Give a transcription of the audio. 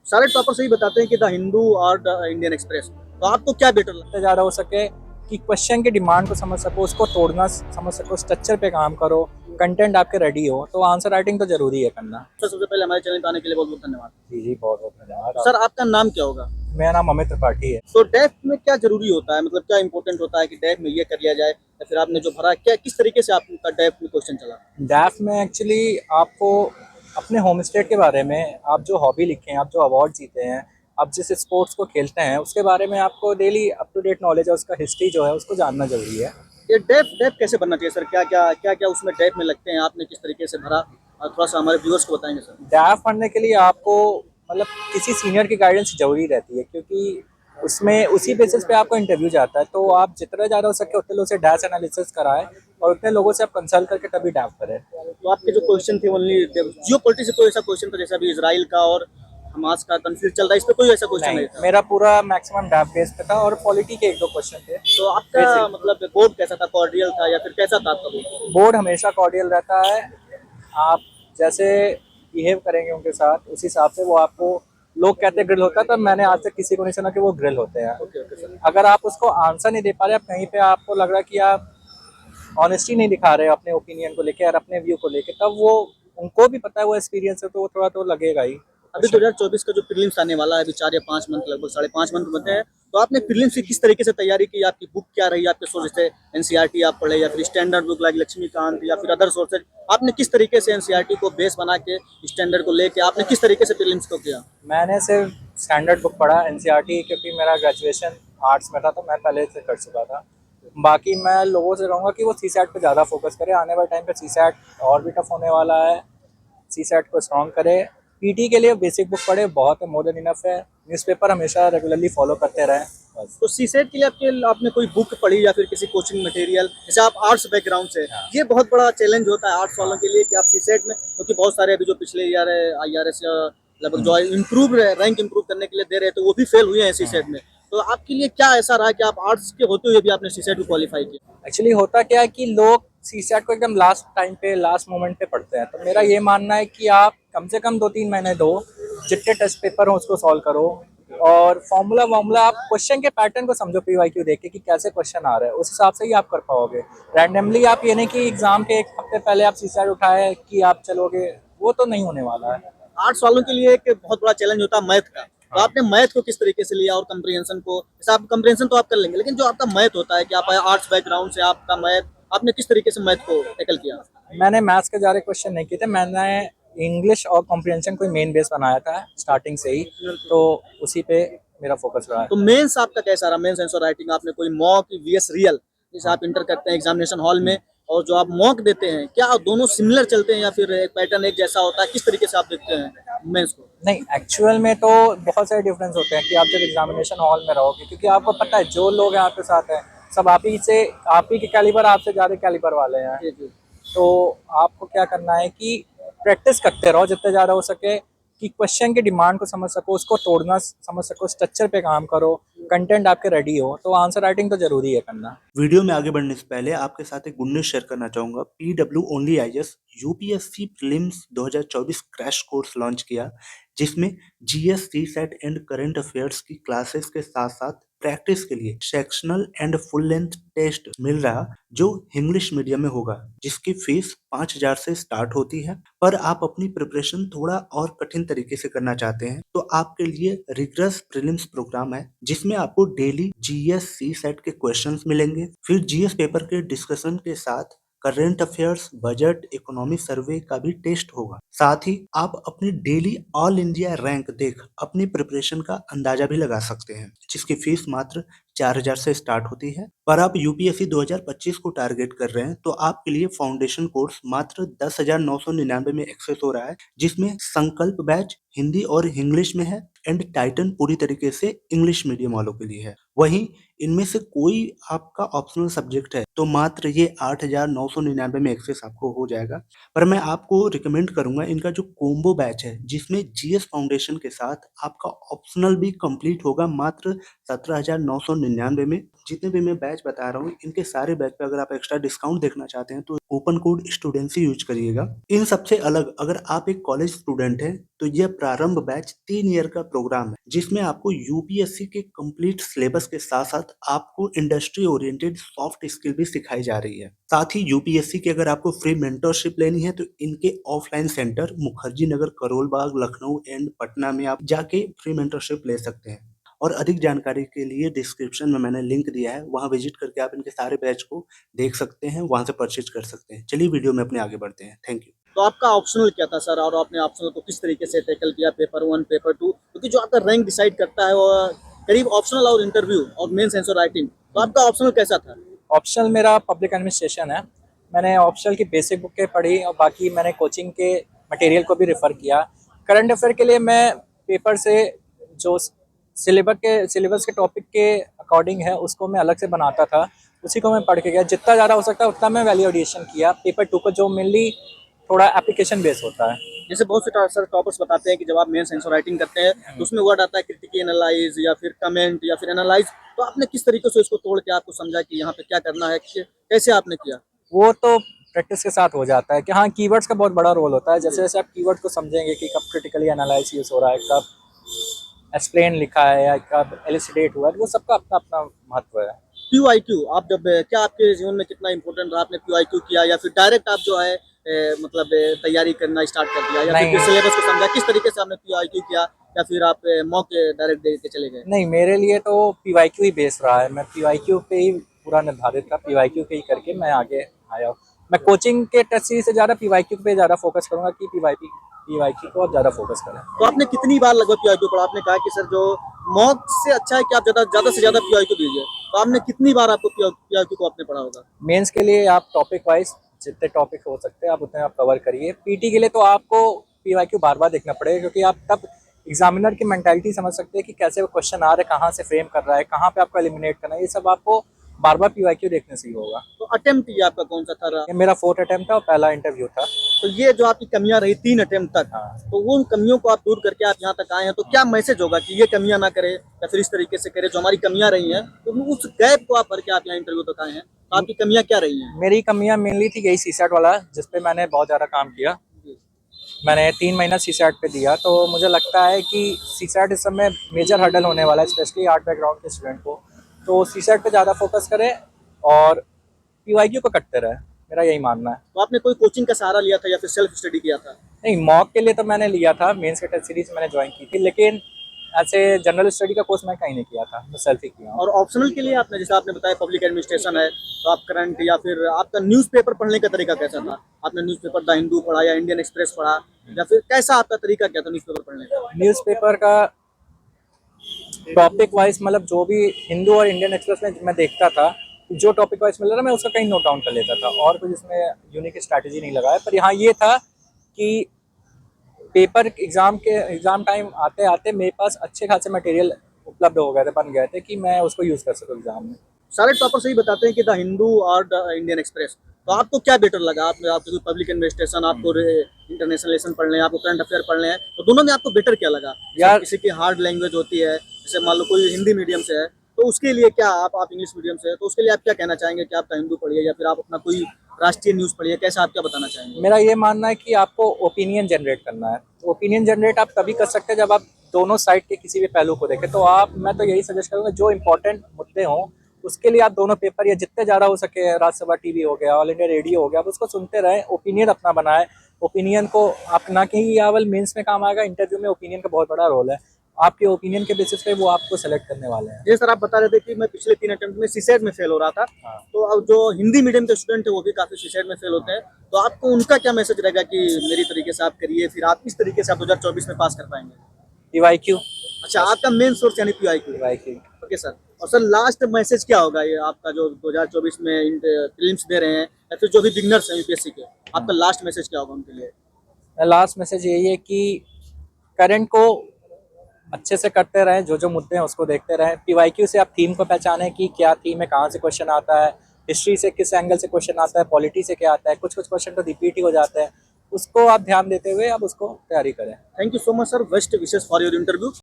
सारे टॉपर सही बताते हैं कि द हिंदू और द इंडियन एक्सप्रेस। तो आपको क्या बेटर लगता जितना ज़्यादा हो सके कि क्वेश्चन की डिमांड को समझ सको, उसको तोड़ना समझ सको, स्ट्रक्चर पे काम करो, कंटेंट आपके रेडी हो, तो आंसर राइटिंग तो ज़रूरी है करना। है? सबसे पहले हमारे चैनल पे आने के लिए बहुत बहुत धन्यवाद। जी जी, बहुत बहुत धन्यवाद सर आप। आपका नाम क्या होगा? मेरा नाम अमित त्रिपाठी है। तो डेफ में क्या जरूरी होता है, मतलब क्या इंपॉर्टेंट होता है कि डेफ में ये कर लिया जाए, या फिर आपने जो भरा क्या किस तरीके से आपका डेफ में क्वेश्चन चला? डैफ में एक्चुअली आपको अपने होम स्टेट के बारे में, आप जो हॉबी लिखे हैं, आप जो अवार्ड जीते हैं, आप जिस स्पोर्ट्स को खेलते हैं, उसके बारे में आपको daily up to date knowledge है, उसका हिस्ट्री जो है उसको जानना ज़रूरी है। ये डेफ डेफ कैसे बनना चाहिए सर? क्या क्या उसमें डेफ में लगते हैं, आपने किस तरीके से भरा? थोड़ा सा हमारे व्यूअर्स को बताएंगे सर। डैफ पढ़ने के लिए आपको मतलब किसी सीनियर की गाइडेंस ज़रूरी रहती है, क्योंकि उसमें उसी बेसिस पे आपको इंटरव्यू जाता है। तो आप जितना ज़्यादा हो सके उतने लोगों से डैश एनालिसिस कराएं और उतने लोगों से आप कंसल्ट करके तभी डैफ करें। तो आपके जो क्वेश्चन थे ओनली जियो पॉलिटिक्स से कोई ऐसा क्वेश्चन था जैसे अभी इसराइल का और हमास का कंफ्लिक्ट चल रहा है, इस पे कोई ऐसा क्वेश्चन नहीं, नहीं था? मेरा पूरा मैक्सिमम डैफ बेस पे था और पॉलिटी के एक दो क्वेश्चन थे तो आपका बेसिक। मतलब बोर्ड कैसा था, कॉर्डियल था या फिर कैसा था आपका बोर्ड? बोर्ड हमेशा कॉर्डियल रहता है। आप जैसे बिहेव करेंगे उनके साथ, उस हिसाब से वो आपको, लोग कहते हैं ग्रिल होता है, तब मैंने आज तक किसी को नहीं सुना कि वो ग्रिल होते हैं। Okay okay sir. अगर आप उसको आंसर नहीं दे पा रहे, आप कहीं पे आपको लग रहा है कि आप ऑनेस्टी नहीं दिखा रहे अपने ओपिनियन को लेके और अपने व्यू को लेके, तब वो, उनको भी पता है, वो एक्सपीरियंस है, तो वो थोड़ा तो लगेगा ही अभी क्वेश्चन। 2024 का जो प्रीलिम्स आने वाला है, अभी 4 या 5 मंथ, लगभग 5.5 मंथ बचे हैं। तो आपने प्रीलिम्स की किस तरीके से तैयारी की? आपकी बुक क्या रही? आपके सोर्स जैसे एनसीईआरटी आप पढ़े या फिर स्टैंडर्ड बुक लाइक लक्ष्मीकांत या फिर अदर सोर्सेज, आपने किस तरीके से एनसीईआरटी को बेस बना के स्टैंडर्ड को लेके आपने किस तरीके से प्रीलिम्स को किया? मैंने सिर्फ स्टैंडर्ड बुक पढ़ा, एनसीईआरटी, क्योंकि मेरा ग्रेजुएशन आर्ट्स में था तो मैं पहले से कर चुका था। बाकी मैं लोगों से कहूँगा कि वो सी सैट पर ज़्यादा फोकस करें। आने वाले टाइम पे सी सैट और भी टफ होने वाला है। सी सैट को स्ट्रॉन्ग करें। पीटी के लिए बेसिक बुक पढ़े, बहुत है, मोर देन इनफ है। न्यूज़पेपर हमेशा रेगुलरली फॉलो करते रहें बस। तो सीसेट के लिए आपने कोई बुक पढ़ी या फिर किसी कोचिंग मटेरियल, जैसे आप आर्ट्स बैकग्राउंड से, ये बहुत बड़ा चैलेंज होता है आर्ट्स वालों के लिए कि आप सीसेट में, क्योंकि बहुत सारे अभी जो पिछले ईयर IRS लगभग जो इम्प्रूव रैंक इम्प्रूव करने के लिए दे रहे हैं, तो वो भी फेल हुए हैं सीसेट में। तो आपके लिए क्या ऐसा रहा कि आप आर्ट्स के होते हुए भी आपने सीसेट को क्वालिफाई किया? एक्चुअली होता क्या है कि लोग सी सैट को एकदम लास्ट टाइम पे, लास्ट मोमेंट पे पढ़ते हैं। तो मेरा ये मानना है कि आप कम से कम 2-3 महीने दो, जितने टेस्ट पेपर हो उसको सॉल्व करो, और फॉर्मूला वार्मूला, आप क्वेश्चन के पैटर्न को समझो, पीवाईक्यू देख के कि कैसे क्वेश्चन आ रहा है, उस हिसाब से ही आप कर पाओगे। रैंडमली आप ये नहीं कि एग्जाम के एक हफ्ते पहले आप सी सैट उठाए कि आप चलोगे, वो तो नहीं होने वाला है। आर्ट्स वालों के लिए एक बहुत बड़ा चैलेंज होता है मैथ का। तो हाँ। आपने मैथ को किस तरीके से लिया और कंप्रीहेंशन को, जैसे आप कंप्रीहेंशन तो आप कर लेंगे, लेकिन जो आपका मैथ होता है कि आप आर्ट्स बैकग्राउंड से, आपका मैथ, आपने किस तरीके से मैथ को टैकल किया? मैंने मैथ्स के ज़्यादा क्वेश्चन नहीं किए थे। मैंने इंग्लिश और कॉम्प्रिहेंशन को मेन बेस बनाया था स्टार्टिंग से ही, तो उसी पे मेरा फोकस रहा है। तो मेंस आपका कैसा रहा? मेंस आंसर राइटिंग आपने कोई मॉक वीएस रियल, जैसे हाँ। आप इंटर करते हैं एग्जामिनेशन हॉल में और जो आप मॉक देते हैं, क्या दोनों सिमिलर चलते हैं या फिर एक पैटर्न एक जैसा होता है? किस तरीके से आप देखते हैं मेंस को? नहीं, एक्चुअल में तो बहुत सारे डिफरेंस होते हैं कि आप जब एग्जामिनेशन हॉल में रहोगे, क्योंकि आपको पता है जो लोग हैं आपके साथ हैं, सब आप ही के कैलिबर, आपसे ज़्यादा कैलिबर वाले हैं। जी जी। तो आपको क्या करना है कि प्रैक्टिस करते रहो जितने ज़्यादा हो सके, कि क्वेश्चन की डिमांड को समझ सको, उसको तोड़ना समझ सको, स्ट्रक्चर पे काम करो, कंटेंट आपके रेडी हो, तो आंसर राइटिंग तो ज़रूरी है करना। वीडियो में आगे बढ़ने से पहले आपके साथ एक गुड न्यूज शेयर करना चाहूंगा। PW only IAS UPSC prelims 2024 crash course launch किया, जिसमें GS CSAT and current affairs की क्लासेस के साथ साथ प्रैक्टिस के लिए sectional and full length test मिल रहा, जो इंग्लिश मीडियम में होगा, जिसकी फीस 5,000 से स्टार्ट होती है। पर आप अपनी प्रिपरेशन थोड़ा और कठिन तरीके से करना चाहते हैं तो आपके लिए रिग्रस प्रीलिम्स प्रोग्राम है, जिसमें आपको डेली GS CSAT के क्वेश्चंस मिलेंगे, फिर GS पेपर के डिस्कशन के साथ current affairs, budget, economic survey का भी टेस्ट होगा। साथ ही आप अपनी डेली ऑल इंडिया रैंक देख अपनी प्रिपरेशन का अंदाजा भी लगा सकते हैं, जिसकी फीस मात्र 4,000 से स्टार्ट होती है। पर आप यूपीएससी 2025 को टारगेट कर रहे हैं तो आपके लिए फाउंडेशन कोर्स मात्र 10,999 में एक्सेस हो रहा है, जिसमें संकल्प बैच हिंदी और इंग्लिश में है एंड टाइटन पूरी तरीके से इंग्लिश मीडियम वालों के लिए है। वहीं इनमें से कोई आपका ऑप्शनल सब्जेक्ट है तो मात्र ये 8,999 में एक्सेस आपको हो जाएगा। पर मैं आपको रिकमेंड करूंगा इनका जो कोम्बो बैच है, जिसमें GS फाउंडेशन के साथ आपका ऑप्शनल भी कंप्लीट होगा, मात्र 17,999 1999 में। जितने भी मैं बैच बता रहा हूँ इनके सारे बैच पे अगर आप एक्स्ट्रा डिस्काउंट देखना चाहते हैं तो कूपन कोड स्टूडेंसी यूज करिएगा। इन सबसे अलग अगर आप एक कॉलेज स्टूडेंट हैं तो यह प्रारंभ बैच 3 ईयर का प्रोग्राम है जिसमें आपको यूपीएससी के कंप्लीट सिलेबस के साथ साथ आपको इंडस्ट्री ओरिएंटेड सॉफ्ट स्किल भी सिखाई जा रही है। साथ ही यूपीएससी की अगर आपको फ्री मेंटरशिप लेनी है तो इनके offline centre Mukherjee Nagar, Karol Bagh, Lucknow and Patna में आप जाके फ्री मेंटरशिप ले सकते हैं। और अधिक जानकारी के लिए डिस्क्रिप्शन में मैंने लिंक दिया है, वहाँ विजिट करके आप इनके सारे बैच को देख सकते हैं, वहाँ से परचेज कर सकते हैं। चलिए वीडियो में अपने आगे बढ़ते हैं। Thank you. तो आपका ऑप्शनल क्या था सर, और आपने ऑप्शनल को किस तरीके से टैकल किया, पेपर 1 पेपर 2, क्योंकि जो आपका रैंक डिसाइड करता है वो करीब ऑप्शनल और इंटरव्यू और मेंस आंसर राइटिंग, तो आपका ऑप्शनल कैसा था? ऑप्शनल मेरा पब्लिक एडमिनिस्ट्रेशन है। मैंने ऑप्शनल की बेसिक बुकें पढ़ी और बाकी मैंने कोचिंग के मटेरियल को भी रेफ़र किया। करंट अफेयर के लिए मैं पेपर से जो सिलेबस के टॉपिक के अकॉर्डिंग है उसको मैं अलग से बनाता था, उसी को मैं पढ़ के गया। जितना ज़्यादा हो सकता है उतना मैं वैल्यू एडिशन किया। पेपर 2 को जो मेनली थोड़ा एप्लीकेशन बेस होता है। जैसे बहुत से सर टॉपर्स बताते हैं कि जब आप मेंस आंसर राइटिंग करते हैं तो उसमें वर्ड आता है क्रिटिकली एनालाइज या फिर कमेंट या फिर एनालाइज, तो आपने किस तरीके से इसको तोड़ के आपको समझा कि यहाँ पे क्या करना है, कैसे आपने किया? वो तो प्रैक्टिस के साथ हो जाता है कि हाँ, कीवर्ड्स का बहुत बड़ा रोल होता है। जैसे जैसे आप कीवर्ड को समझेंगे कि कब क्रिटिकली एनालाइज यूज़ हो रहा है, कब एक्सप्लेन लिखा है या कब एलिसिडेट हुआ है, वो सबका अपना अपना महत्व है। PYQ आप जब क्या आपके जीवन में कितना इंपॉर्टेंट रहा? आपने PYQ किया या फिर डायरेक्ट आप जो है मतलब तैयारी करना स्टार्ट कर दिया, या फिर सिलेबस को समझा? किस तरीके से आपने PYQ किया, या फिर आप मॉक डायरेक्ट दे के चले गए? नहीं, मेरे लिए तो PYQ ही बेस रहा है। मैं PYQ पे ही पूरा निर्धारित था, PYQ पे ही करके मैं आगे आया हूँ। मैं कोचिंग के टेस्ट सीरीज से ज़्यादा PYQ पे ज़्यादा फोकस करूँगा कि PYQ को आप ज़्यादा फोकस करें। तो आपने कितनी बार लगभग PYQ पढ़ा? आपने कहा कि सर जो मॉक से अच्छा है कि आप ज़्यादा से ज़्यादा PYQ दीजिए, तो आपने कितनी बार आपको PYQ को आपने पढ़ा होगा? मेंस के लिए आप टॉपिक वाइज जितने टॉपिक हो सकते हैं आप उतने आप कवर करिए। पीटी के लिए तो आपको PYQ बार-बार देखना पड़ेगा, क्योंकि आप तब एग्जामिनर की मेंटालिटी समझ सकते हैं कि कैसे वो क्वेश्चन आ रहे हैं, कहाँ से फ्रेम कर रहा है, कहाँ पे आपको एलिमिनेट करना है। ये सब आपको बार-बार PYQ देखने से ही होगा। तो अटेम्प्ट ये आपका कौन सा था? ये मेरा 4th अटेम्प्ट था और पहला इंटरव्यू था। तो ये जो आपकी कमियां रही 3 अटेम्प्ट तक, हाँ। तो वो उन कमियों को आप दूर करके आप यहाँ तक आए हैं, तो क्या मैसेज होगा कि ये कमियां ना करे या फिर इस तरीके से करे? जो हमारी कमियां रही हैं तो उस गैप को आप भर के आप यहाँ इंटरव्यू तक आए हैं, तो आपकी कमियां क्या रही हैं? मेरी कमियां मेनली थी यही सीसैट वाला, जिसपे मैंने बहुत ज़्यादा काम किया। मैंने 3 महीना सीसैट पे दिया, तो मुझे लगता है कि सीसैट इस समय मेजर हर्डल होने वाला है, स्पेशली आर्ट बैकग्राउंड के स्टूडेंट को। तो सीसैट पे ज़्यादा फोकस करें और PYQ को करते रहे, मेरा यही मानना है। तो आपने कोई कोचिंग का सहारा लिया था या फिर सेल्फ स्टडी किया था? नहीं, मॉक के लिए तो मैंने लिया था, मेंस के टेस्ट सीरीज मैंने ज्वाइन की थी, लेकिन ऐसे जनरल स्टडी का कोर्स मैं कहीं नहीं किया था, मैं सेल्फ ही किया हूँ। और ऑप्शनल के लिए आपने, जैसे आपने बताया पब्लिक एडमिनिस्ट्रेशन है, तो आप करंट या फिर आपका न्यूज़पेपर पढ़ने का तरीका कैसा था? आपने न्यूज़पेपर द हिंदू पढ़ा या इंडियन एक्सप्रेस पढ़ा, या फिर कैसा आपका तरीका क्या था न्यूज़पेपर पढ़ने का? न्यूज़पेपर का टॉपिक वाइज मतलब जो भी हिंदू और इंडियन एक्सप्रेस में मैं देखता था, जो टॉपिक वाइज मिल रहा था मैं उसका कहीं नोट डाउन कर लेता था, और कुछ इसमें यूनिक स्ट्रैटेजी नहीं लगाया। पर यहाँ ये था कि पेपर एग्ज़ाम टाइम आते आते मेरे पास अच्छे खासे मटेरियल उपलब्ध हो गए थे, बन गए थे कि मैं उसको यूज़ कर सकूँ एग्ज़ाम में। सारे टॉपर से ही बताते हैं कि द हिंदू और द इंडियन एक्सप्रेस, तो आपको क्या बेटर लगा? आपको पब्लिक एडमिनिस्ट्रेशन, आपको इंटरनेशनल रिलेशन पढ़ने हैं, आपको करंट अफेयर पढ़ने हैं, तो दोनों में आपको बेटर क्या लगा? यार, किसी की हार्ड लैंग्वेज होती है, जैसे मान लो कोई हिंदी मीडियम से है, तो उसके लिए क्या आप इंग्लिश मीडियम से है, तो उसके लिए आप क्या कहना चाहेंगे कि आप द हिंदू पढ़िए या फिर आप अपना कोई राष्ट्रीय न्यूज़ पढ़िए? कैसा आप क्या बताना चाहेंगे? मेरा ये मानना है कि आपको ओपिनियन जनरेट करना है। ओपिनियन जनरेट आप तभी कर सकते हैं जब आप दोनों साइड के किसी भी पहलू को देखें। तो मैं तो यही सजेस्ट करूँगा, जो इंपॉर्टेंट मुद्दे हों उसके लिए आप दोनों पेपर या जितने ज़्यादा हो सके, राज्यसभा टीवी हो गया, ऑल इंडिया रेडियो हो गया, आप उसको सुनते रहें, ओपिनियन अपना बनाएं। ओपिनियन को आप ना कहीं केवल मेंस में काम आएगा, इंटरव्यू में ओपिनियन का बहुत बड़ा रोल है। आपके ओपिनियन के बेसिस पे वो आपको सेलेक्ट करने वाले हैं। जैसे सर आप बता रहे थे कि मैं पिछले 3 अटेम्प्ट में सीसेट में फेल हो रहा था, हाँ। तो अब जो हिंदी मीडियम के स्टूडेंट है वो भी काफ़ी सीसेट में फेल होते हैं, तो आपको उनका क्या मैसेज रहेगा कि मेरी तरीके से आप करिए, फिर आप इस तरीके से आप 2024 में पास कर पाएंगे? PYQ। अच्छा, आपका मेन सोर्स यानी PYQ। ओके सर, और सर लास्ट मैसेज क्या होगा ये आपका जो 2024 में प्रीलिम्स दे रहे हैं या फिर जो भी बिगनर्स हैं यूपीएससी के, आपका लास्ट मैसेज क्या होगा उनके लिए? लास्ट मैसेज यही है कि करंट को अच्छे से करते रहें, जो मुद्दे हैं उसको देखते रहें। PYQ से आप थीम को पहचानें कि क्या थीम है, कहाँ से क्वेश्चन आता है, हिस्ट्री से किस एंगल से क्वेश्चन आता है, पॉलिटी से क्या आता है, कुछ क्वेश्चन तो रिपीट ही हो जाते हैं, उसको आप ध्यान देते हुए आप उसको तैयारी करें। Thank you so much sir, best wishes for your interview.